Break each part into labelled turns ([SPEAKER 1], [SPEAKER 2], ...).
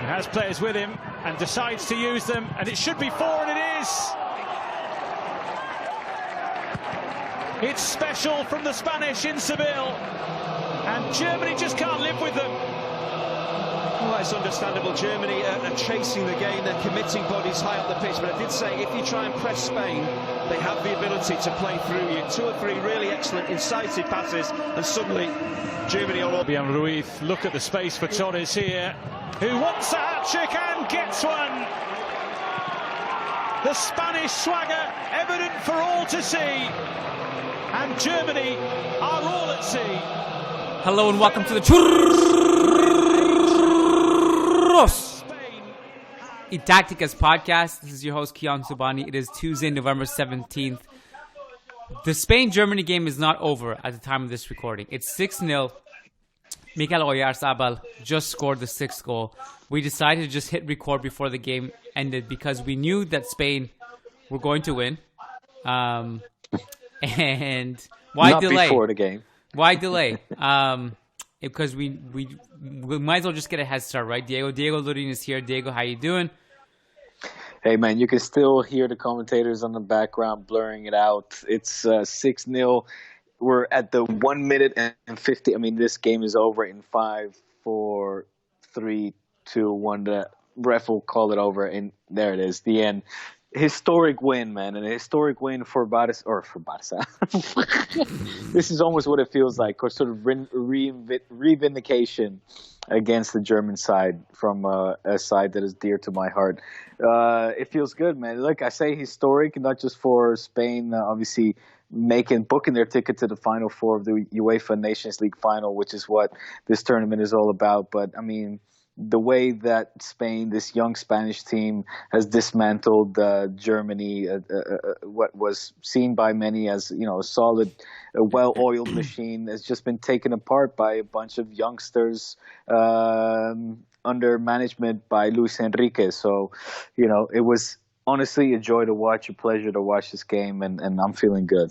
[SPEAKER 1] He has players with him and decides to use them, and it should be 4, and it is. It's special from the Spanish in Seville, and Germany just can't live with them.
[SPEAKER 2] Well, it's understandable. Germany are chasing the game. They're committing bodies high up the pitch. But I did say, if you try and press Spain, they have the ability to play through you. 2 or 3 really excellent, incisive passes, and suddenly Germany are all...
[SPEAKER 1] Fabian Ruiz, look at the space for Torres here, who wants a hat-trick and gets one. The Spanish swagger evident for all to see. And Germany are all at sea.
[SPEAKER 3] Hello and welcome to the Churros y Tácticas Podcast. This is your host, Kiyan Sobhani. It is Tuesday, November 17th. The Spain-Germany game is not over at the time of this recording. It's 6-0. Mikel Oyarzabal just scored the 6th goal. We decided to just hit record before the game ended because we knew that Spain were going to win. And why
[SPEAKER 4] not
[SPEAKER 3] delay?
[SPEAKER 4] Before the game.
[SPEAKER 3] Why delay? Because we might as well just get a head start, right? Diego Lorijn is here. Diego, how you doing?
[SPEAKER 4] Hey, man, you can still hear the commentators on the background blurring it out. It's 6-0. We're at the 1 minute and 50. I mean, this game is over in 5, 4, 3, 2, 1. The ref will call it over, and there it is, the end. Historic win, man, and a historic win for Barca. This is almost what it feels like, or sort of revindication against the German side from a side that is dear to my heart. It feels good, man. Like I say, historic, not just for Spain, obviously booking their ticket to the Final Four of the UEFA Nations League final, which is what this tournament is all about. But I mean, the way that Spain, this young Spanish team, has dismantled Germany, what was seen by many as, a solid, well-oiled machine, has just been taken apart by a bunch of youngsters under management by Luis Enrique. So, it was honestly a joy to watch, a pleasure to watch this game, and I'm feeling good.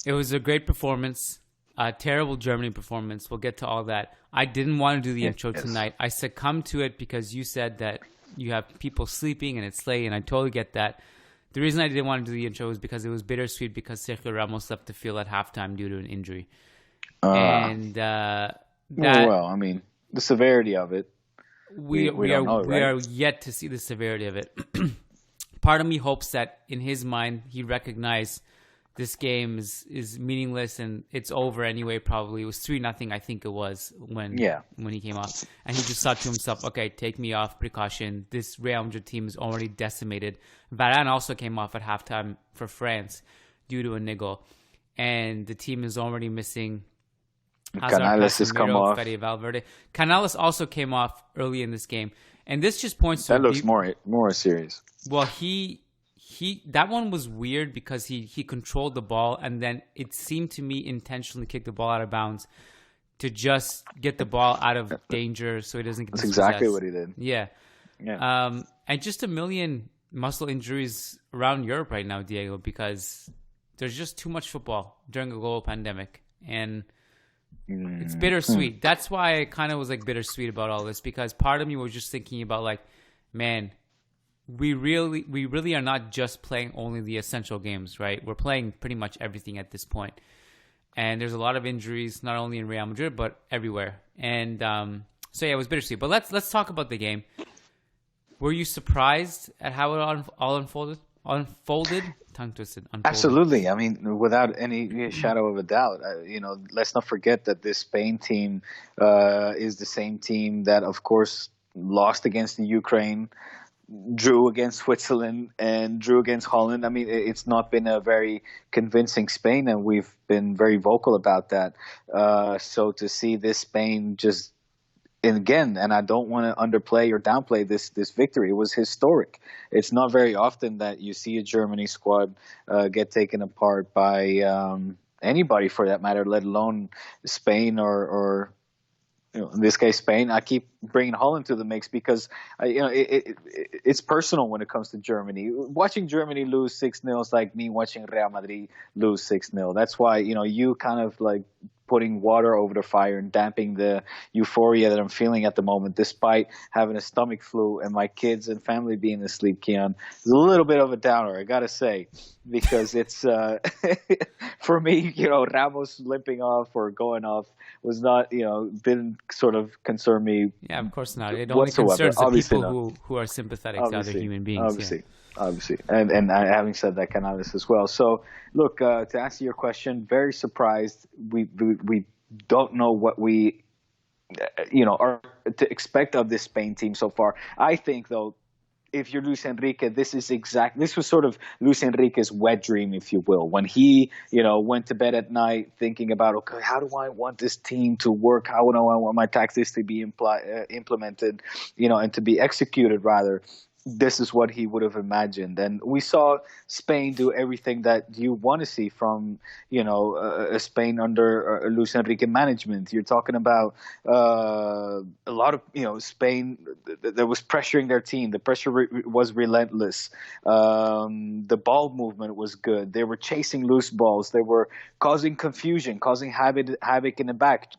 [SPEAKER 3] It was a great performance. A terrible Germany performance. We'll get to all that. I didn't want to do the intro tonight. I succumbed to it because you said that you have people sleeping and it's late, and I totally get that. The reason I didn't want to do the intro was because it was bittersweet because Sergio Ramos left the field at halftime due to an injury. The
[SPEAKER 4] severity of it.
[SPEAKER 3] We are yet to see the severity of it. Part of me hopes that in his mind he recognized this game is meaningless and it's over anyway. Probably it was 3-0. I think it was when he came off, and he just thought to himself, "Okay, take me off precaution. This Real Madrid team is already decimated." Varane also came off at halftime for France due to a niggle, and the team is already missing.
[SPEAKER 4] Canales has come off.
[SPEAKER 3] Valverde. Canales also came off early in this game, and this just points to
[SPEAKER 4] that looks more serious.
[SPEAKER 3] Well, that one was weird because he controlled the ball, and then it seemed to me intentionally kicked the ball out of bounds to just get the ball out of danger so he doesn't get
[SPEAKER 4] dispossessed. That's exactly what he did.
[SPEAKER 3] Yeah. And just a million muscle injuries around Europe right now, Diego, because there's just too much football during a global pandemic, and it's bittersweet. That's why I kind of was like bittersweet about all this, because part of me was just thinking about like, man, we really are not just playing only the essential games, right? We're playing pretty much everything at this point. And there's a lot of injuries, not only in Real Madrid, but everywhere. And it was bittersweet. But let's talk about the game. Were you surprised at how it all unfolded? Tongue twisted. Unfolded.
[SPEAKER 4] Absolutely. I mean, without any shadow of a doubt. Let's not forget that this Spain team is the same team that, of course, lost against the Ukraine, drew against Switzerland, and drew against Holland. I mean, it's not been a very convincing Spain, and we've been very vocal about that. So to see this Spain and I don't want to underplay or downplay this victory. It was historic. It's not very often that you see a Germany squad get taken apart by anybody, for that matter, let alone Spain or in this case, Spain. I keep bringing Holland to the mix because, it's personal when it comes to Germany. Watching Germany lose 6-0 is like me watching Real Madrid lose 6-0. That's why, you kind of like putting water over the fire and damping the euphoria that I'm feeling at the moment, despite having a stomach flu and my kids and family being asleep, Kiyan. It's a little bit of a downer, I gotta say, because it's for me, Ramos limping off or going off was not, didn't sort of concern me.
[SPEAKER 3] Yeah, of course not. It only
[SPEAKER 4] whatsoever.
[SPEAKER 3] concerns the
[SPEAKER 4] Obviously
[SPEAKER 3] people who are sympathetic to other human beings.
[SPEAKER 4] Obviously. And having said that, Canales as well. So, look, to answer your question, very surprised. We don't know what we, are to expect of this Spain team so far. I think, though, if you're Luis Enrique, this was sort of Luis Enrique's wet dream, if you will, when he, went to bed at night thinking about, okay, how do I want this team to work? How do I want my tactics to be implemented, and to be executed rather. This is what he would have imagined. And we saw Spain do everything that you want to see from, Spain under Luis Enrique management. You're talking about a lot of, Spain that was pressuring their team. The pressure was relentless. The ball movement was good. They were chasing loose balls. They were causing confusion, causing havoc in the back,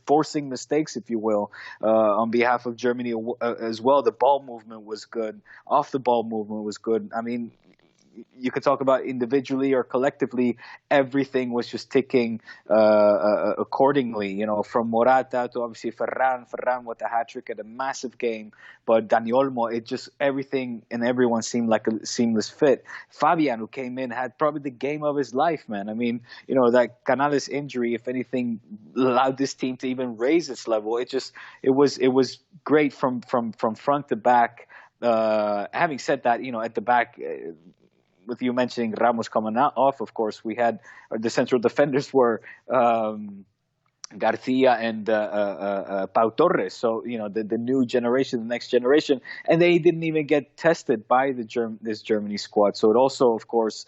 [SPEAKER 4] forcing mistakes, if you will, on behalf of Germany as well. The ball movement was good. Off the ball movement was good. I mean, you could talk about individually or collectively, everything was just ticking accordingly. From Morata to obviously Ferran with a hat trick at a massive game, but Dani Olmo, it just everything and everyone seemed like a seamless fit. Fabian, who came in, had probably the game of his life, man. I mean, that Canales injury, if anything, allowed this team to even raise its level. It was great from front to back. Having said that, at the back, with you mentioning Ramos coming off, of course, we had the central defenders were Garcia and Pau Torres. So, the new generation, the next generation, and they didn't even get tested by this Germany squad. So it also, of course,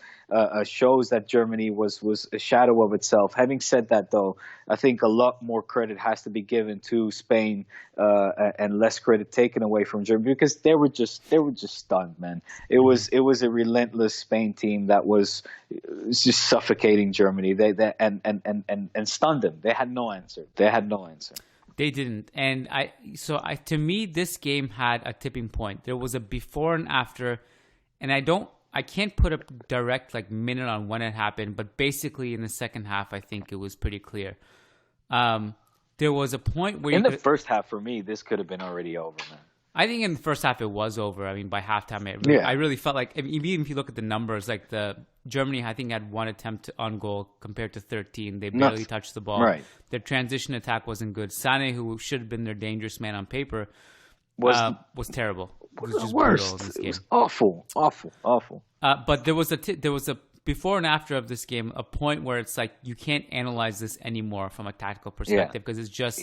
[SPEAKER 4] shows that Germany was a shadow of itself. Having said that, though, I think a lot more credit has to be given to Spain and less credit taken away from Germany, because they were just stunned, man. It was a relentless Spain team that was just suffocating Germany. They and stunned them. They had no answer. They
[SPEAKER 3] didn't. And to me, this game had a tipping point. There was a before and after, and I can't put a direct minute on when it happened, but basically in the second half, I think it was pretty clear. There was a point where
[SPEAKER 4] the first half, for me, this could have been already over, man.
[SPEAKER 3] I think in the first half it was over. I mean, by halftime, I really felt like, even if you look at the numbers, the Germany, I think, had one attempt on goal compared to 13. They barely touched the ball. Right. Their transition attack wasn't good. Sane, who should have been their dangerous man on paper, was terrible. It was just brutal in this game.
[SPEAKER 4] It was awful.
[SPEAKER 3] But there was a before and after of this game, a point where it's you can't analyze this anymore from a tactical perspective, because it's just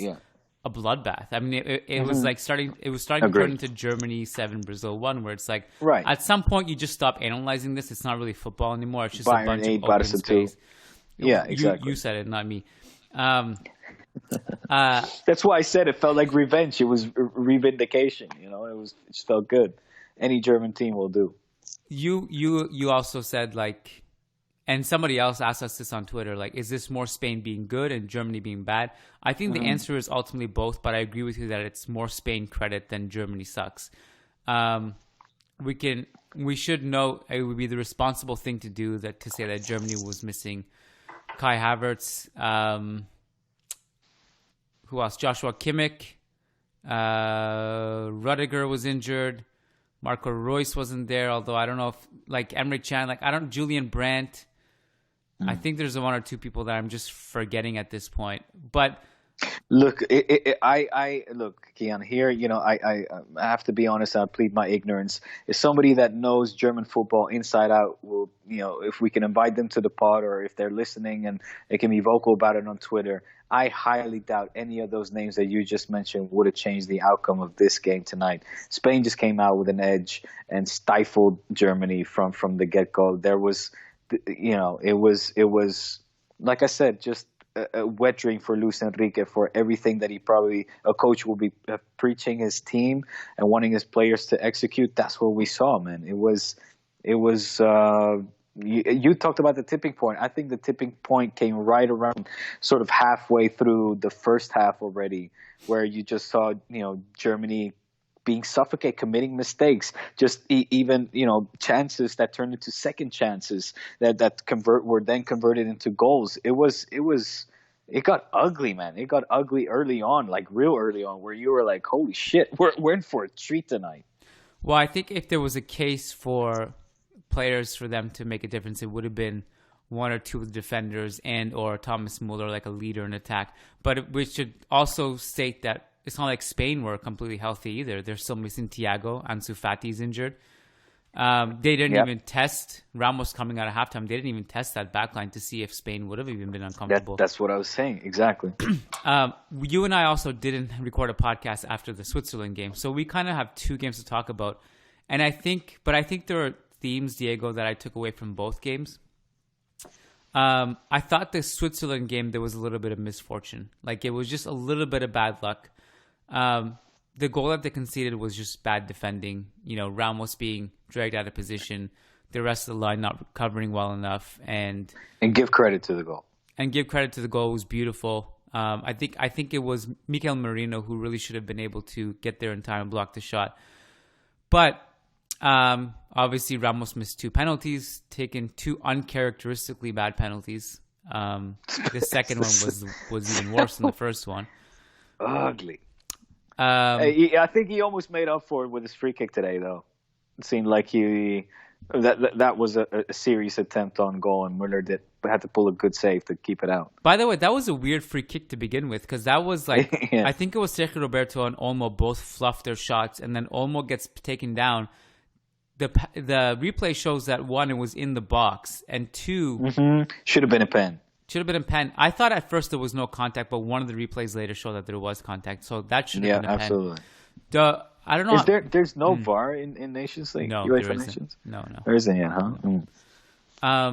[SPEAKER 3] a bloodbath. I mean, it was starting to turn into Germany 7, Brazil 1, where it's at some point you just stop analyzing this. It's not really football anymore. It's just
[SPEAKER 4] Bayern
[SPEAKER 3] a bunch
[SPEAKER 4] 8,
[SPEAKER 3] of open
[SPEAKER 4] Barca
[SPEAKER 3] space.
[SPEAKER 4] 2. Yeah, exactly.
[SPEAKER 3] You said it, not me.
[SPEAKER 4] That's why I said it felt like revenge. It was revindication. It just felt good. Any German team will do.
[SPEAKER 3] You also said and somebody else asked us this on Twitter, is this more Spain being good and Germany being bad? I think the answer is ultimately both, but I agree with you that it's more Spain credit than Germany sucks. We should know it would be the responsible thing to do to say that Germany was missing Kai Havertz. Who else? Joshua Kimmich. Rudiger was injured. Marco Reus wasn't there, although I don't know if Emre Can, Julian Brandt. I think there's one or two people that I'm just forgetting at this point. But
[SPEAKER 4] look, look, Kiyan, here, I have to be honest. I plead my ignorance. As somebody that knows German football inside out, will, if we can invite them to the pod, or if they're listening and they can be vocal about it on Twitter, I highly doubt any of those names that you just mentioned would have changed the outcome of this game tonight. Spain just came out with an edge and stifled Germany from the get-go. There was, it was like I said, just a wet dream for Luis Enrique, for everything that a coach will be preaching his team and wanting his players to execute. That's what we saw, man. It was You talked about the tipping point. I think the tipping point came right around sort of halfway through the first half already, where you just saw, Germany being suffocated, committing mistakes, just even, chances that turned into second chances that were then converted into goals. It got ugly, man. It got ugly early on, like real early on, where you were like, holy shit, we're in for a treat tonight.
[SPEAKER 3] Well, I think if there was a case for players for them to make a difference, it would have been one or two of the defenders and or Thomas Muller, like a leader in attack. But we should also state that it's not like Spain were completely healthy either. They're still missing Thiago. Ansu Fati's injured. They didn't even test Ramos coming out of halftime. They didn't even test that backline to see if Spain would have even been uncomfortable.
[SPEAKER 4] That's what I was saying. Exactly.
[SPEAKER 3] You and I also didn't record a podcast after the Switzerland game. So we kind of have two games to talk about. And I think there are themes, Diego, that I took away from both games. I thought the Switzerland game, there was a little bit of misfortune. Like, it was just a little bit of bad luck. The goal that they conceded was just bad defending. Ramos being dragged out of position, the rest of the line not covering well enough, and
[SPEAKER 4] give credit to the goal.
[SPEAKER 3] And give credit to the goal. It was beautiful. I think it was Mikel Merino who really should have been able to get there in time and block the shot. But obviously Ramos missed two penalties, taken two uncharacteristically bad penalties. The second one was even worse than the first one.
[SPEAKER 4] Ugly. I think he almost made up for it with his free kick today, though. It seemed like that was a serious attempt on goal, and Müller had to pull a good save to keep it out.
[SPEAKER 3] By the way, that was a weird free kick to begin with, because that was like, I think it was Sergio Roberto and Olmo both fluffed their shots, and then Olmo gets taken down. The replay shows that one, it was in the box, and two,
[SPEAKER 4] should have been a pen.
[SPEAKER 3] Should have been a pen. I thought at first there was no contact, but one of the replays later showed that there was contact. So that should have been a
[SPEAKER 4] absolutely.
[SPEAKER 3] pen. I don't know.
[SPEAKER 4] There's no VAR in Nations League?
[SPEAKER 3] No,
[SPEAKER 4] UEFA
[SPEAKER 3] there isn't.
[SPEAKER 4] Nations?
[SPEAKER 3] No.
[SPEAKER 4] There isn't yet, huh?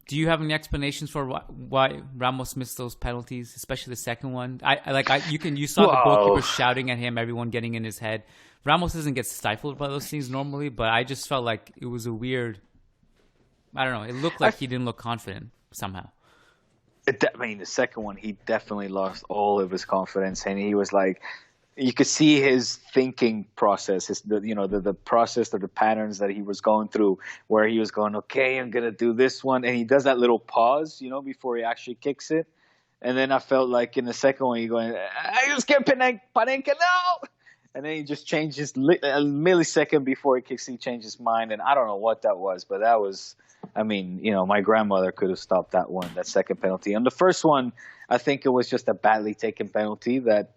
[SPEAKER 3] Do you have any explanations for why Ramos missed those penalties, especially the second one? You saw the goalkeeper shouting at him, everyone getting in his head. Ramos doesn't get stifled by those things normally, but I just felt like it was a weird. I don't know. It looked like he didn't look confident somehow.
[SPEAKER 4] The second one, he definitely lost all of his confidence, and he was like, you could see his thinking process, the process or the patterns that he was going through, where he was going, okay, I'm gonna do this one, and he does that little pause, before he actually kicks it, and then I felt like in the second one, you're going, I just get Panenka now, and then he just changes a millisecond before he kicks, he changed his mind, and I don't know what that was, but that was. My grandmother could have stopped that second penalty. On the first one, I think it was just a badly taken penalty that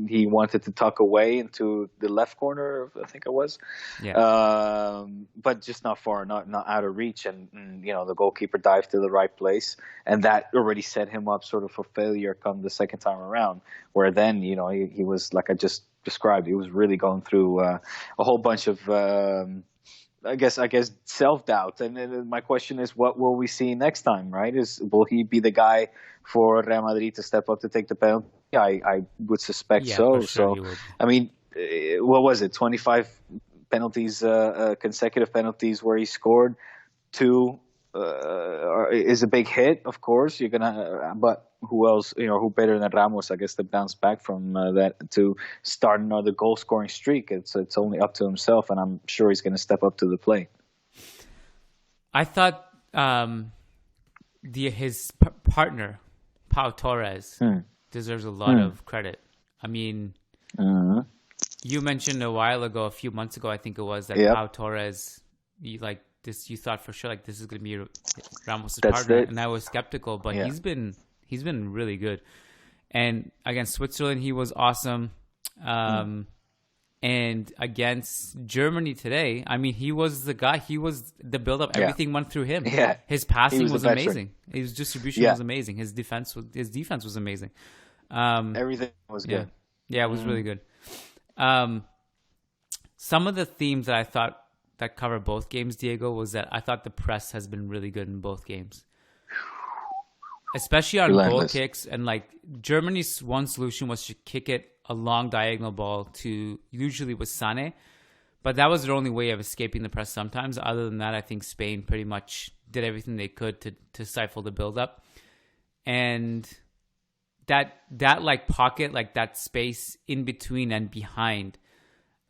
[SPEAKER 4] he wanted to tuck away into the left corner, I think it was. Yeah. But just not far, not out of reach. And the goalkeeper dived to the right place. And that already set him up sort of for failure come the second time around, where then, he was, like I just described, he was really going through a whole bunch of I guess self-doubt. And then my question is, what will we see next time, right? Will he be the guy for Real Madrid to step up to take the penalty? I would suspect so.
[SPEAKER 3] Sure
[SPEAKER 4] what was it? 25 penalties, consecutive penalties where he scored. 2 is a big hit, of course. You're gonna, but who else? Who better than Ramos? I guess to bounce back from that to start another goal-scoring streak. It's only up to himself, and I'm sure he's going to step up to the plate.
[SPEAKER 3] I thought his partner Pau Torres deserves a lot of credit. I mean, you mentioned a few months ago, I think it was, that Pau Torres, you thought for sure this is going to be Ramos' partner, and I was skeptical, but he's been really good. And against Switzerland, he was awesome. And against Germany today, he was the guy. He was the build-up. Everything went through him. Yeah. His passing was amazing. His distribution was amazing. His defense was amazing.
[SPEAKER 4] Everything was good.
[SPEAKER 3] Yeah, it was really good. Some of the themes that I thought that cover both games, Diego, was that I thought the press has been really good in both games, especially on goal kicks. And Germany's one solution was to kick it a long diagonal ball to usually with Sané, But that was their only way of escaping the press sometimes. Other than that, I think Spain pretty much did everything they could to stifle the build-up. And that like pocket, like that space in between and behind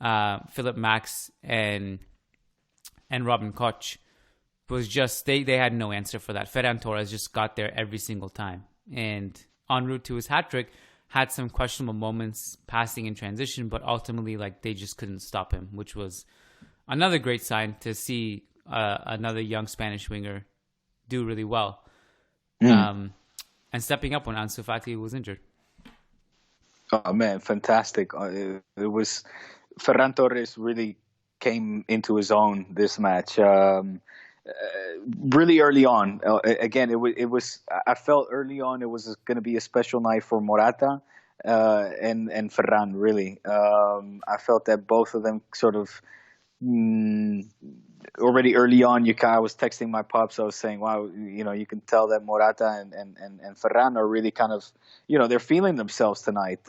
[SPEAKER 3] Philip Max and Robin Koch was just, they had no answer for that. Ferran Torres just got there every single time. And en route to his hat-trick, had some questionable moments passing in transition, but ultimately, like, they just couldn't stop him, which was another great sign to see another young Spanish winger do really well. And stepping up when Ansu Fati was injured.
[SPEAKER 4] Oh, man, fantastic. It was... Ferran Torres really came into his own this match. Really early on, again, it was. I felt early on it was going to be a special night for Morata and Ferran. Really, I felt that both of them sort of already early on. I was texting my pops. I was saying, "Wow, you can tell that Morata and Ferran are really kind of, they're feeling themselves tonight."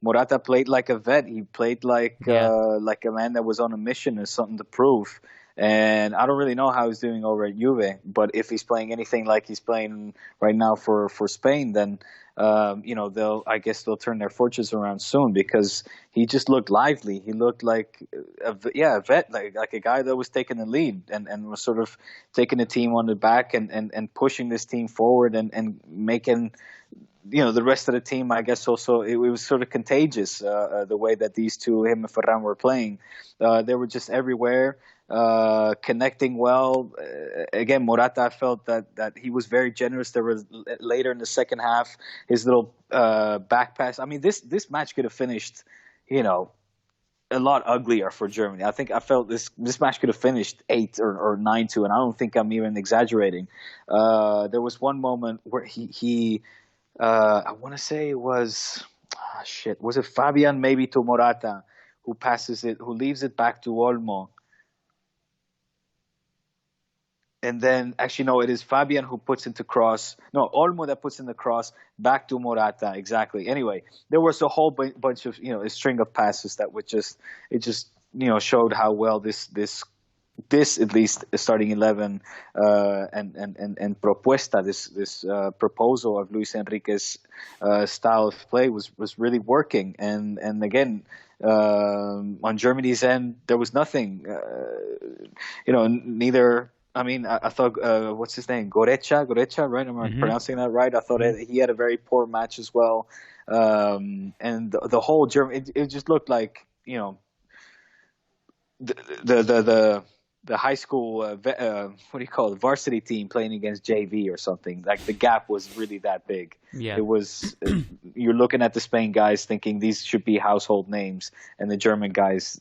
[SPEAKER 4] Morata played like a vet. He played like a man that was on a mission and something to prove. And I don't really know how he's doing over at Juve, but if he's playing anything like he's playing right now for Spain, then they'll turn their fortunes around soon, because he just looked lively. He looked like a vet, like a guy that was taking the lead and was sort of taking the team on the back and pushing this team forward and making the rest of the team, I guess, also it was sort of contagious, the way that these two, him and Ferran, were playing. They were just everywhere. Connecting well. Again, Morata, I felt that he was very generous. There was later in the second half, his little back pass. I mean, this match could have finished, a lot uglier for Germany. I felt this match could have finished 8 or 9-2, and I don't think I'm even exaggerating. There was one moment where he I want to say it was, was it Fabian maybe to Morata, who leaves it back to Olmo. And then, actually, no, it is Fabian who puts into cross. No, Olmo that puts in the cross back to Morata. Exactly. Anyway, there was a whole bunch of, a string of passes that would just showed how well this at least starting 11 and propuesta, this proposal of Luis Enrique's style of play was really working. And again, on Germany's end, there was nothing. Neither. I mean, I thought, what's his name? Gorecha, right? Am I pronouncing that right? I thought he had a very poor match as well. And the whole German, it just looked like, the high school, what do you call it, varsity team playing against JV or something. Like, the gap was really that big. Yeah. It was, you're looking at the Spain guys thinking these should be household names, and the German guys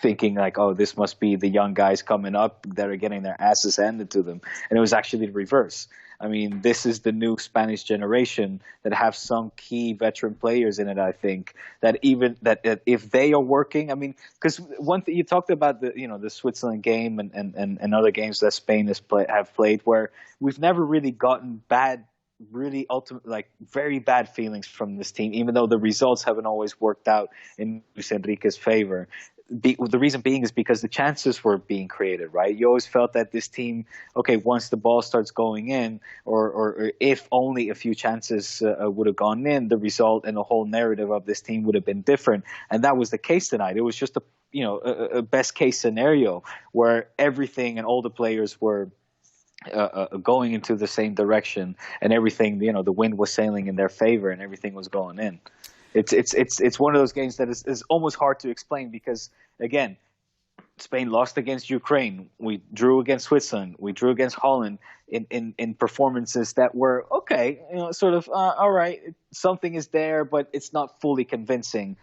[SPEAKER 4] thinking like, oh, this must be the young guys coming up that are getting their asses handed to them. And it was actually the reverse. I mean, this is the new Spanish generation that have some key veteran players in it, I think, that even that if they are working, I mean, because one thing you talked about, the Switzerland game and other games that Spain have played, where we've never really gotten really ultimate, like very bad feelings from this team, even though the results haven't always worked out in Luis Enrique's favor. The reason being is because the chances were being created, right? You always felt that this team, okay, once the ball starts going in, or if only a few chances would have gone in, the result and the whole narrative of this team would have been different. And that was the case tonight. It was just a best case scenario where everything and all the players were going into the same direction, and everything, the wind was sailing in their favor, and everything was going in. It's one of those games that is almost hard to explain, because again, Spain lost against Ukraine, we drew against Switzerland, we drew against Holland in performances that were okay, sort of all right, something is there, but it's not fully convincing.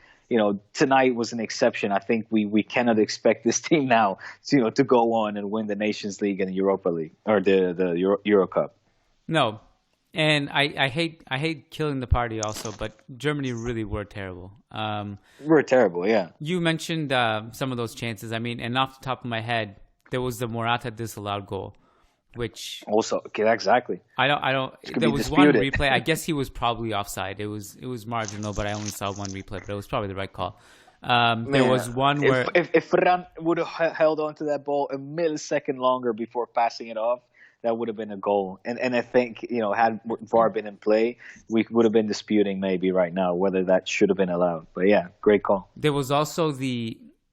[SPEAKER 4] Tonight was an exception. I think we cannot expect this team now to go on and win the Nations League and the Europa League, or the Euro Cup.
[SPEAKER 3] No. And I hate killing the party also, but Germany really were terrible.
[SPEAKER 4] We're terrible, yeah. You
[SPEAKER 3] mentioned some of those chances. I mean, and off the top of my head, there was the Morata disallowed goal, which
[SPEAKER 4] also, okay, exactly.
[SPEAKER 3] I don't. There was one replay. I guess he was probably offside. It was marginal, but I only saw one replay. But it was probably the right call. There was one where
[SPEAKER 4] if Ferran would have held on to that ball a millisecond longer before passing it off, that would have been a goal. And I think, had VAR been in play, we would have been disputing maybe right now whether that should have been allowed. But yeah, great call.
[SPEAKER 3] there was also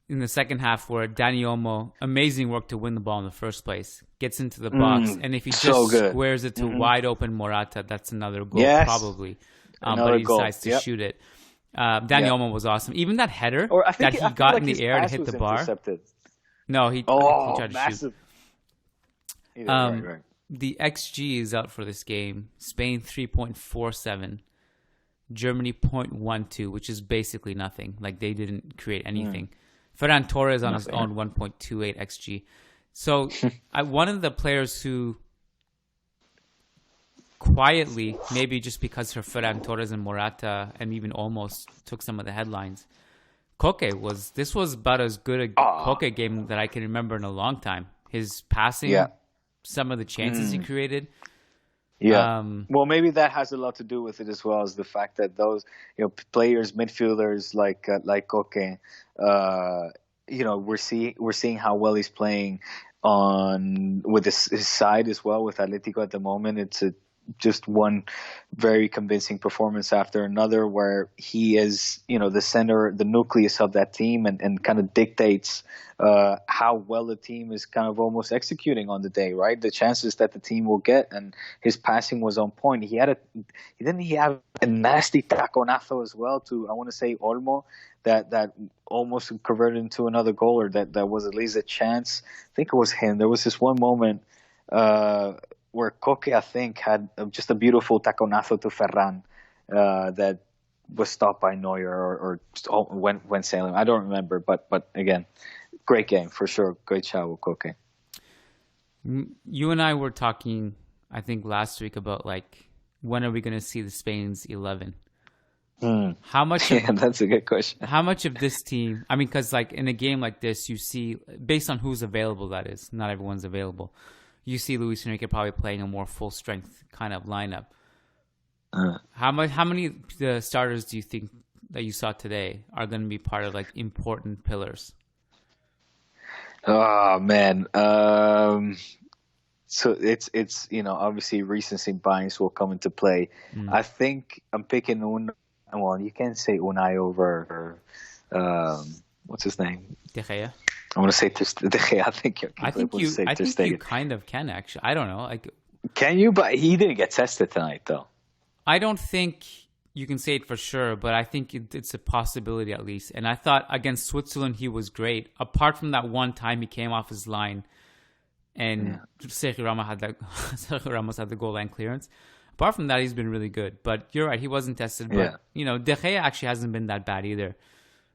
[SPEAKER 3] in the second half where Dani Olmo, amazing work to win the ball in the first place, gets into the box, and if he just squares it to wide open Morata, that's another goal probably. But he decides to shoot it. Dani Olmo was awesome. Even that header that he got in the air to hit the bar.
[SPEAKER 4] Intercepted.
[SPEAKER 3] No, he tried to
[SPEAKER 4] massive.
[SPEAKER 3] shoot. Right. The XG is out for this game. Spain 3.47, Germany 0.12, which is basically nothing. Like they didn't create anything. Ferran Torres on his own 1.28 XG. So one of the players who quietly, maybe just because her Ferran Torres and Morata and even almost took some of the headlines, Koke this was about as good a Koke game that I can remember in a long time. His passing, some of the chances he created.
[SPEAKER 4] Yeah. Well, maybe that has a lot to do with it as well as the fact that those, players, midfielders like Koke, we're seeing how well he's playing with his side as well with Atletico at the moment. It's just one very convincing performance after another where he is, the center, the nucleus of that team and kind of dictates how well the team is kind of almost executing on the day, right? The chances that the team will get, and his passing was on point. He have a nasty taconazo as well to, I want to say, Olmo, that almost converted into another goal, or that was at least a chance. I think it was him. There was this one moment where Koke, I think, had just a beautiful taconazo to Ferran that was stopped by Neuer or just went sailing. I don't remember, but again, great game for sure. Great shot with Koke.
[SPEAKER 3] You and I were talking, I think, last week about when are we going to see the Spain's 11? How much?
[SPEAKER 4] That's a good question.
[SPEAKER 3] How much of this team? I mean, because in a game like this, you see, based on who's available, that is, not everyone's available. You see Luis Enrique probably playing a more full strength kind of lineup. How many the starters do you think that you saw today are going to be part of important pillars?
[SPEAKER 4] Oh man. So it's obviously recency bias will come into play. I think I'm picking well, you can't say Unai over what's his name?
[SPEAKER 3] De Gea.
[SPEAKER 4] I want to say De Gea. I think
[SPEAKER 3] you kind of can actually. I don't know.
[SPEAKER 4] Can you? But he didn't get tested tonight, though.
[SPEAKER 3] I don't think you can say it for sure, but I think it's a possibility at least. And I thought against Switzerland he was great. Apart from that one time he came off his line, and Sergio Ramos had the goal line clearance. Apart from that, he's been really good. But you're right, he wasn't tested. But De Gea actually hasn't been that bad either,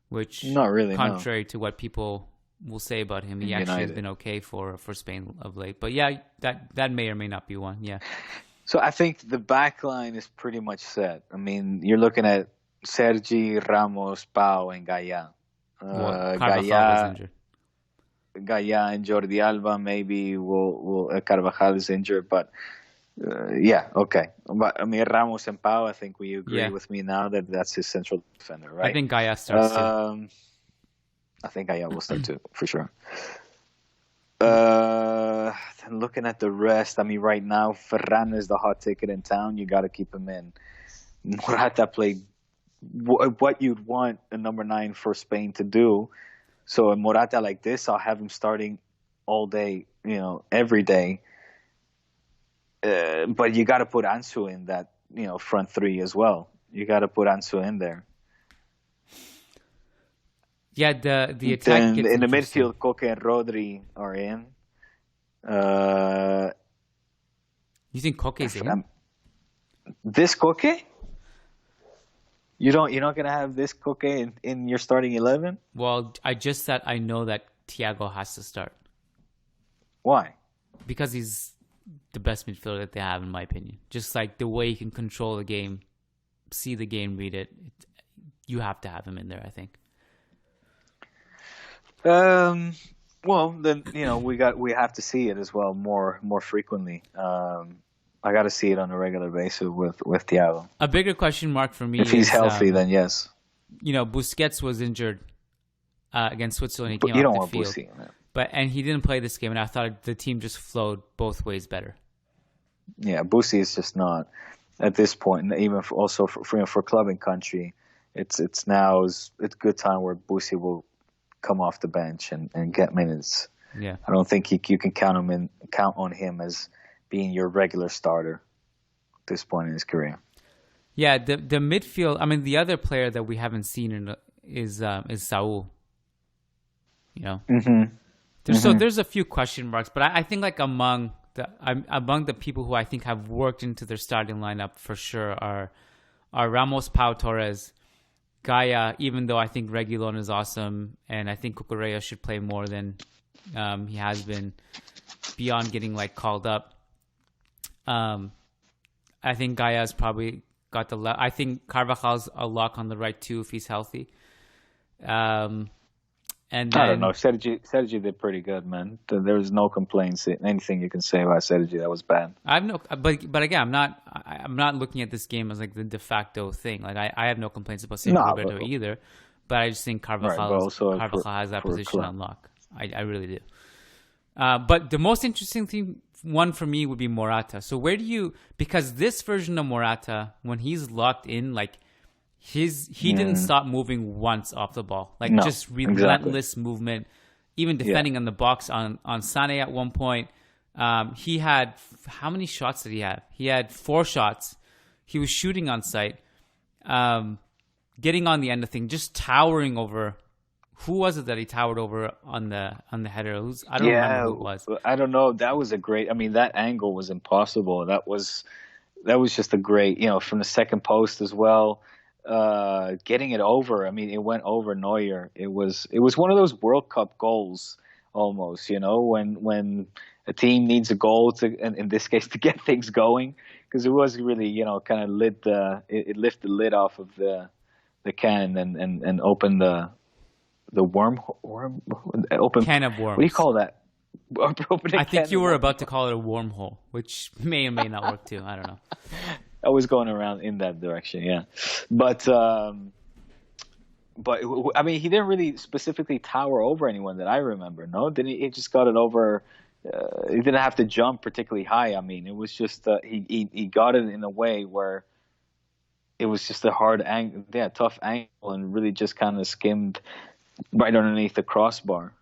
[SPEAKER 3] which
[SPEAKER 4] not really,
[SPEAKER 3] contrary to what people will say about him, he actually has been okay for Spain of late. But yeah, that may or may not be one. Yeah.
[SPEAKER 4] So I think the back line is pretty much set. I mean, you're looking at Sergi, Ramos, Pau, and Gaia. Gaia and Jordi Alba maybe will Carvajal is injured, but okay. But I mean, Ramos and Pau, I think we agree with me now that that's his central defender, right?
[SPEAKER 3] I think Gaia starts too.
[SPEAKER 4] I think Gaia will start too, for sure. Then looking at the rest, I mean, right now, Ferran is the hot ticket in town. You got to keep him in. Morata played what you'd want a number 9 for Spain to do. So a Morata like this, I'll have him starting all day, every day. But you got to put Ansu in that, front 3 as well. You got to put Ansu in there.
[SPEAKER 3] Yeah, the attack gets
[SPEAKER 4] in the midfield, Koke and Rodri are in.
[SPEAKER 3] You think Koke's in?
[SPEAKER 4] This Koke? You're not gonna have this Koke in your starting 11?
[SPEAKER 3] Well, I just said I know that Thiago has to start.
[SPEAKER 4] Why?
[SPEAKER 3] Because he's the best midfielder that they have, in my opinion. Just the way he can control the game, see the game, read it. You have to have him in there, I think.
[SPEAKER 4] Well, then we have to see it as well more frequently. I got to see it on a regular basis with Thiago.
[SPEAKER 3] A bigger question mark for me
[SPEAKER 4] if he's healthy, then yes.
[SPEAKER 3] Busquets was injured against Switzerland. He
[SPEAKER 4] But
[SPEAKER 3] came
[SPEAKER 4] you
[SPEAKER 3] off
[SPEAKER 4] don't
[SPEAKER 3] the
[SPEAKER 4] want
[SPEAKER 3] field.
[SPEAKER 4] Busi, man.
[SPEAKER 3] And he didn't play this game, and I thought the team just flowed both ways better.
[SPEAKER 4] Yeah, Busi is just not at this point, and even for club and country. It's good time where Busi will come off the bench and get minutes.
[SPEAKER 3] Yeah,
[SPEAKER 4] I don't think you can count on him as being your regular starter at this point in his career.
[SPEAKER 3] Yeah, the midfield. I mean, the other player that we haven't seen is Saul. You know, so there's a few question marks, but I think like among the people who I think have worked into their starting lineup for sure are Ramos, Pau Torres, Gaia. Even though I think Reguilon is awesome, and I think Cucurella should play more than he has been, beyond getting like called up. I think Gaia's probably got I think Carvajal's a lock on the right too if he's healthy. And then,
[SPEAKER 4] I don't know. Sergi did pretty good, man. There's no complaints. Anything you can say about Sergi that was bad.
[SPEAKER 3] But again, I'm not looking at this game as like the de facto thing. Like I have no complaints about Sergio Roberto either. But I just think Carvajal has that position on lock. I really do. But the most interesting one for me would be Morata. So because this version of Morata, when he's locked in, like he didn't stop moving once off the ball. Like just relentless movement, even defending on the box on Sané at one point. He had, how many shots did he have? He had 4 shots. He was shooting on sight, getting on the end of thing, just towering over. Who was it that he towered over on the header? I don't remember who it was.
[SPEAKER 4] I don't know. That was a great. I mean, that angle was impossible. That was just a great. From the second post as well. Getting it over. I mean, it went over Neuer. It was one of those World Cup goals almost. When a team needs a goal in this case, to get things going, because it was really kind of it lifted the lid off of the can and opened the open
[SPEAKER 3] can of worms.
[SPEAKER 4] What do you call that?
[SPEAKER 3] I think you were about to call it a wormhole, which may or may not work too. I don't know.
[SPEAKER 4] I was going around in that direction, yeah. But I mean, he didn't really specifically tower over anyone that I remember. No, did he just got it over? He didn't have to jump particularly high. I mean, it was just he got it in a way where it was just a hard angle, tough angle, and really just kind of skimmed right underneath the crossbar.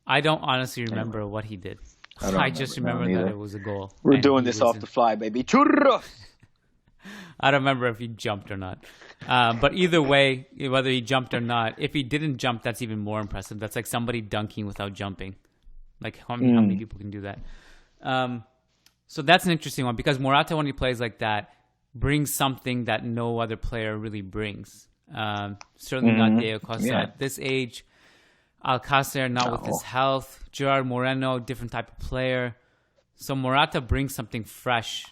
[SPEAKER 3] I don't honestly remember what he did. I just remember that it was a goal.
[SPEAKER 4] We're doing this off the fly, baby. Churros!
[SPEAKER 3] I don't remember if he jumped or not. But either way, whether he jumped or not, if he didn't jump, that's even more impressive. That's like somebody dunking without jumping. Like how many people can do that? So that's an interesting one because Morata, when he plays like that, brings something that no other player really brings. Certainly not Diego Costa at this age. Alcácer not with his health. Gerard Moreno, different type of player. So Morata brings something fresh.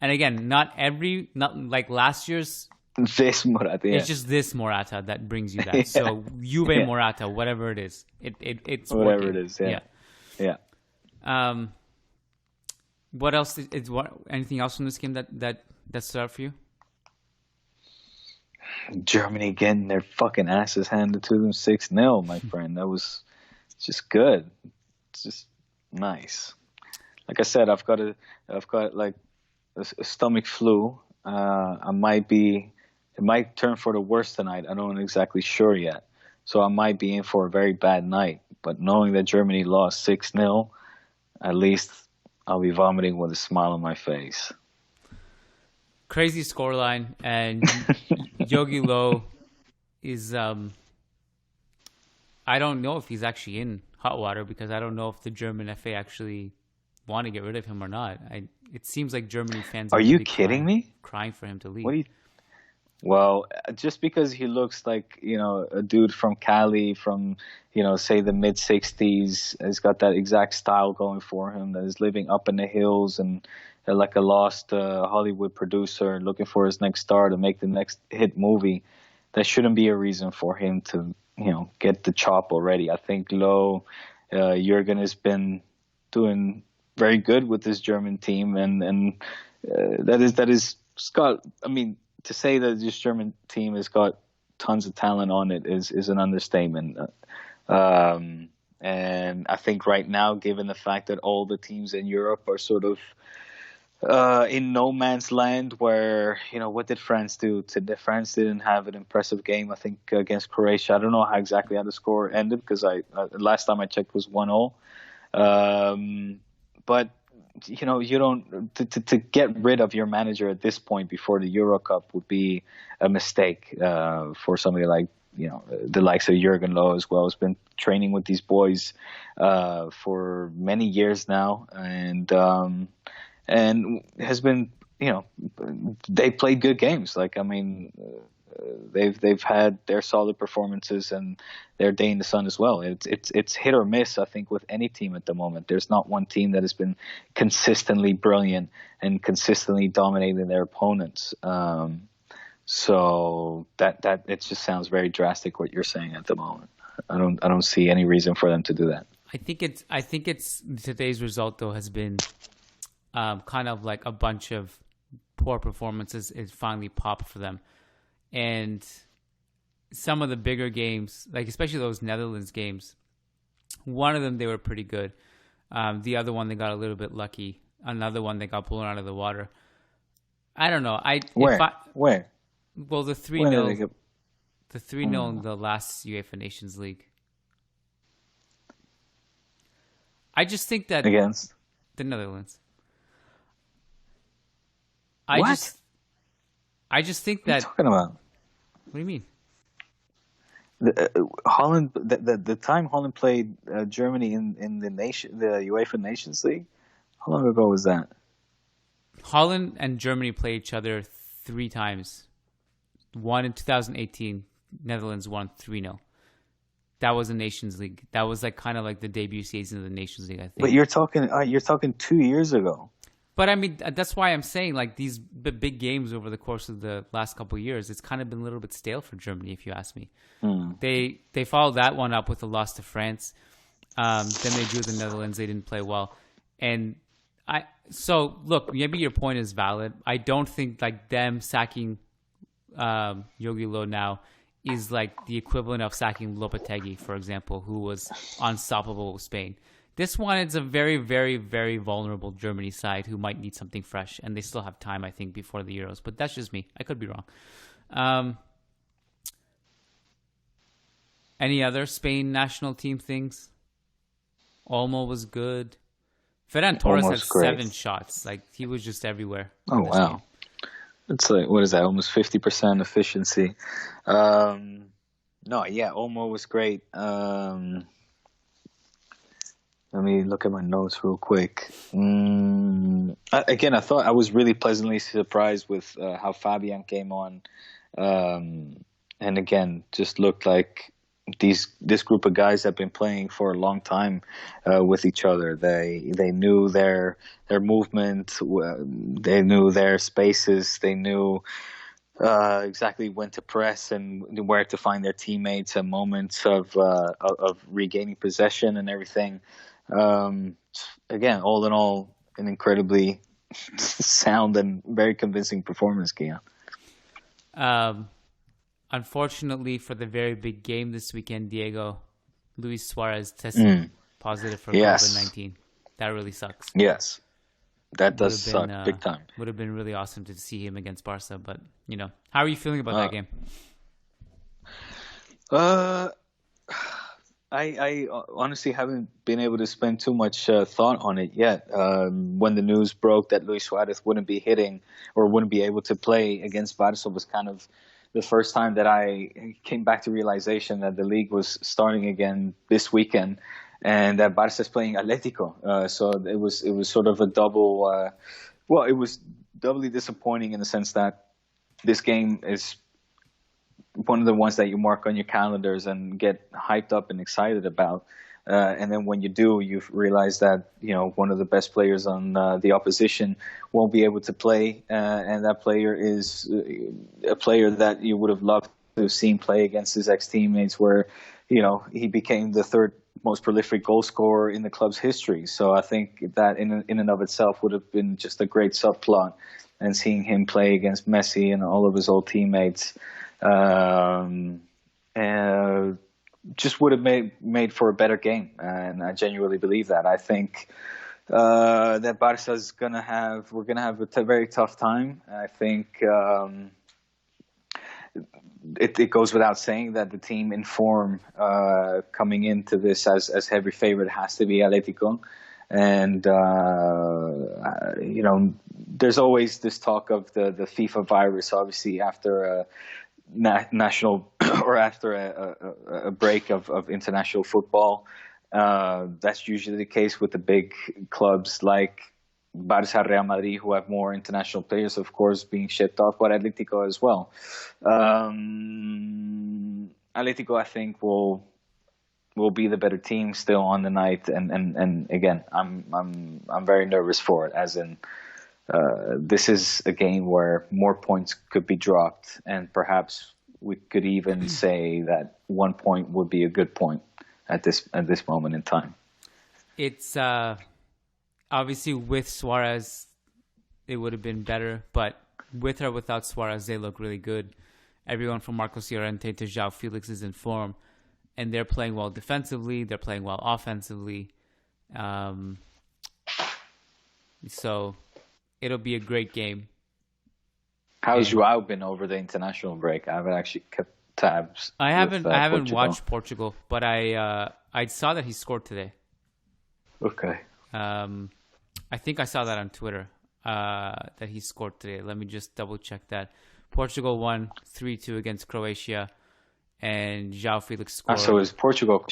[SPEAKER 3] And again, not like last year's.
[SPEAKER 4] This Morata, yeah.
[SPEAKER 3] It's just this Morata that brings you that. So Juve Morata, whatever it is, it's
[SPEAKER 4] whatever
[SPEAKER 3] working.
[SPEAKER 4] it is. Yeah.
[SPEAKER 3] What else? Anything else from this game that stood out for you?
[SPEAKER 4] Germany getting their fucking asses handed to them 6-0, my friend. That was just good. It's just nice. Like I said, I've got like a stomach flu. It might turn for the worse tonight. I don't know exactly sure yet. So I might be in for a very bad night. But knowing that Germany lost 6-0, at least I'll be vomiting with a smile on my face.
[SPEAKER 3] Crazy scoreline, and Yogi Low is I don't know if he's actually in hot water because I don't know if the German FA actually want to get rid of him or not. It seems like Germany fans
[SPEAKER 4] are you kidding me?
[SPEAKER 3] Crying for him to leave.
[SPEAKER 4] Well, just because he looks like, a dude from Cali from, say the mid 60s, has got that exact style going for him, that is living up in the hills and like a lost Hollywood producer looking for his next star to make the next hit movie. That shouldn't be a reason for him to, get the chop already. I think Low, Jurgen has been doing very good with this German team, and that is Scott. I mean, to say that this German team has got tons of talent on it is an understatement. And I think right now, given the fact that all the teams in Europe are sort of in no man's land, where, what did France do? France didn't have an impressive game, I think, against Croatia. I don't know exactly how the score ended, because last time I checked was 1-0. But you don't to get rid of your manager at this point before the Euro Cup would be a mistake for somebody like the likes of Jurgen Loh as well. Has been training with these boys for many years now, and has been, they played good games. They've had their solid performances and their day in the sun as well. It's hit or miss, I think, with any team at the moment. There's not one team that has been consistently brilliant and consistently dominating their opponents. So that it just sounds very drastic what you're saying at the moment. I don't see any reason for them to do that.
[SPEAKER 3] I think it's today's result though has been kind of like a bunch of poor performances. It finally popped for them. And some of the bigger games, like especially those Netherlands games, one of them they were pretty good. The other one they got a little bit lucky. Another one they got blown out of the water. I don't know.
[SPEAKER 4] Where?
[SPEAKER 3] Well, the 3-0, in the last UEFA Nations League. I just think that
[SPEAKER 4] against
[SPEAKER 3] the Netherlands.
[SPEAKER 4] What?
[SPEAKER 3] I just think that.
[SPEAKER 4] What are you talking about?
[SPEAKER 3] What do you mean?
[SPEAKER 4] Holland, the time Holland played Germany in the UEFA Nations League. How long ago was that?
[SPEAKER 3] Holland and Germany played each other 3 times. One in 2018, Netherlands won 3-0. That was a Nations League. That was kind of like the debut season of the Nations League, I think.
[SPEAKER 4] But you're talking 2 years ago.
[SPEAKER 3] But I mean, that's why I'm saying these big games over the course of the last couple of years, it's kind of been a little bit stale for Germany, if you ask me. They followed that one up with a loss to France. Then they drew the Netherlands. They didn't play well. And so look, maybe your point is valid. I don't think them sacking Jogi Löw now is the equivalent of sacking Lopetegui, for example, who was unstoppable with Spain. This one is a very, very, very vulnerable Germany side who might need something fresh, and they still have time, I think, before the Euros. But that's just me. I could be wrong. Any other Spain national team things? Olmo was good. Ferran Torres had 7 shots. He was just everywhere.
[SPEAKER 4] Oh, wow. Game. It's what is that? Almost 50% efficiency. Olmo was great. Let me look at my notes real quick. I thought I was really pleasantly surprised with how Fabian came on. And again, just looked like this group of guys have been playing for a long time with each other. They knew their movement, they knew their spaces, they knew exactly when to press and where to find their teammates at moments of regaining possession and everything. Again, all in all, an incredibly sound and very convincing performance, Kiyan.
[SPEAKER 3] Unfortunately, for the very big game this weekend, Diego, Luis Suarez tested positive for COVID-19. That really sucks.
[SPEAKER 4] Yes, that does suck big time.
[SPEAKER 3] Would have been really awesome to see him against Barca, but how are you feeling about that game?
[SPEAKER 4] I honestly haven't been able to spend too much thought on it yet. When the news broke that Luis Suarez wouldn't be hitting or wouldn't be able to play against Barca was kind of the first time that I came back to realization that the league was starting again this weekend and that Barca is playing Atletico. So it was sort of a double. It was doubly disappointing in the sense that this game is one of the ones that you mark on your calendars and get hyped up and excited about. And then when you do, you realize that, one of the best players on the opposition won't be able to play. And that player is a player that you would have loved to have seen play against his ex-teammates where, he became the 3rd most prolific goal scorer in the club's history. So I think that in and of itself would have been just a great subplot. And seeing him play against Messi and all of his old teammates, Just would have made for a better game, and I genuinely believe that. I think that Barca's we're gonna have a very tough time. I think it goes without saying that the team in form coming into this as heavy favorite has to be Atletico. And, there's always this talk of the FIFA virus, obviously, after a national or after a break of international football. That's usually the case with the big clubs like Barça, Real Madrid, who have more international players, of course, being shipped off, but Atletico as well. Atletico, I think, will be the better team still on the night, and again, I'm very nervous for it. As in, this is a game where more points could be dropped, and perhaps we could even say that 1 point would be a good point at this moment in time.
[SPEAKER 3] It's obviously with Suarez, it would have been better, but with or without Suarez, they look really good. Everyone from Marcos Llorente to João Felix is in form. And they're playing well defensively. They're playing well offensively. So it'll be a great game.
[SPEAKER 4] How's João been over the international break? I haven't actually kept tabs.
[SPEAKER 3] I haven't watched Portugal, but I saw that he scored today.
[SPEAKER 4] Okay.
[SPEAKER 3] I think I saw that on Twitter that he scored today. Let me just double check that. Portugal won 3-2 against Croatia. And João Felix scored.
[SPEAKER 4] So it was Portugal.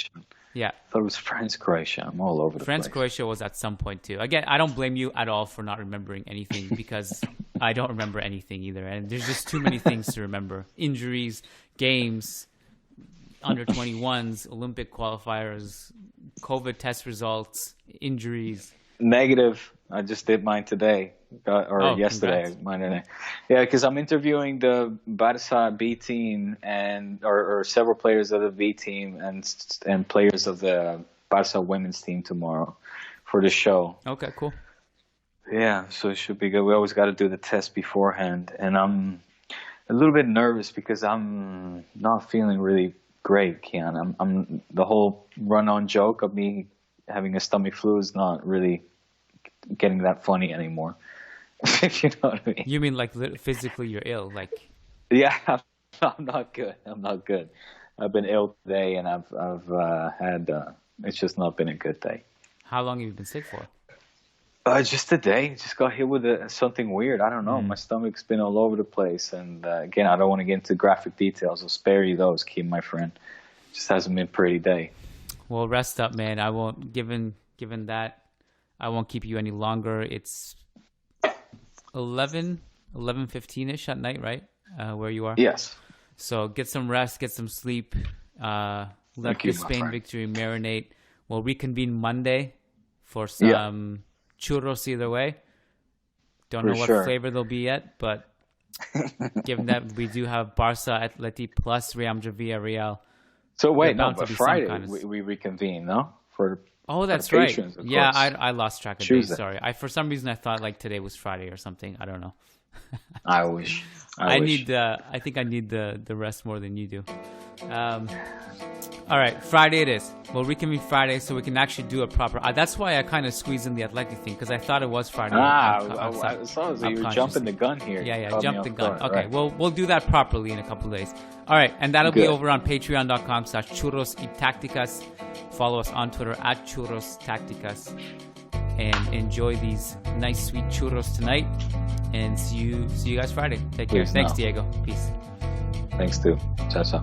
[SPEAKER 3] Yeah.
[SPEAKER 4] I thought it was France-Croatia. I'm all over the place.
[SPEAKER 3] France-Croatia was at some point too. Again, I don't blame you at all for not remembering anything because I don't remember anything either. And there's just too many things to remember. Injuries, games, under-21s, Olympic qualifiers, COVID test results, injuries.
[SPEAKER 4] Negative. I just did mine today. Yesterday.
[SPEAKER 3] Congrats.
[SPEAKER 4] Mine today. Yeah, because I'm interviewing the Barça B team or several players of the B team and players of the Barça women's team tomorrow for the show.
[SPEAKER 3] Okay, cool.
[SPEAKER 4] Yeah, so it should be good. We always got to do the test beforehand, and I'm a little bit nervous because I'm not feeling really great, Kiyan. I'm the whole run-on joke of me having a stomach flu is not really getting that funny anymore. If you know what I mean.
[SPEAKER 3] You mean like physically you're ill? Like?
[SPEAKER 4] Yeah, I'm not good. I've been ill today, and I've had. It's just not been a good day.
[SPEAKER 3] How long have you been sick for?
[SPEAKER 4] Just today. Just got hit with something weird. I don't know. My stomach's been all over the place, and again, I don't want to get into graphic details. I'll spare you those, Kim, my friend. Just hasn't been a pretty day.
[SPEAKER 3] Well, rest up, man. I won't. Given that, I won't keep you any longer. It's 11:15ish at night, right? Where you are?
[SPEAKER 4] Yes.
[SPEAKER 3] So get some rest, get some sleep. Let the Spain victory marinate. We'll reconvene Monday for some churros either way. Don't know what flavor they'll be yet, but given that we do have Barca, Atleti plus Real Madrid, Villarreal.
[SPEAKER 4] So wait, no, but Friday we reconvene, no?
[SPEAKER 3] That's right. Patrons, yeah, I lost track of days. Sorry. For some reason I thought like today was Friday or something. I don't know.
[SPEAKER 4] I wish.
[SPEAKER 3] I think I need the rest more than you do. All right, Friday it is. We'll reconvene Friday so we can actually do a proper. That's why I kind of squeezed in the Athletic thing because I thought it was Friday.
[SPEAKER 4] I saw that you were jumping the gun here.
[SPEAKER 3] Yeah, jump the gun. Okay, right. We'll do that properly in a couple of days. All right, and that'll be over on patreon.com/Churros y Tácticas. Follow us on Twitter @Churros Tácticas. And enjoy these nice, sweet churros tonight. And see you guys Friday. Take care. Thanks, Diego. Peace.
[SPEAKER 4] Thanks, too. Ciao, ciao.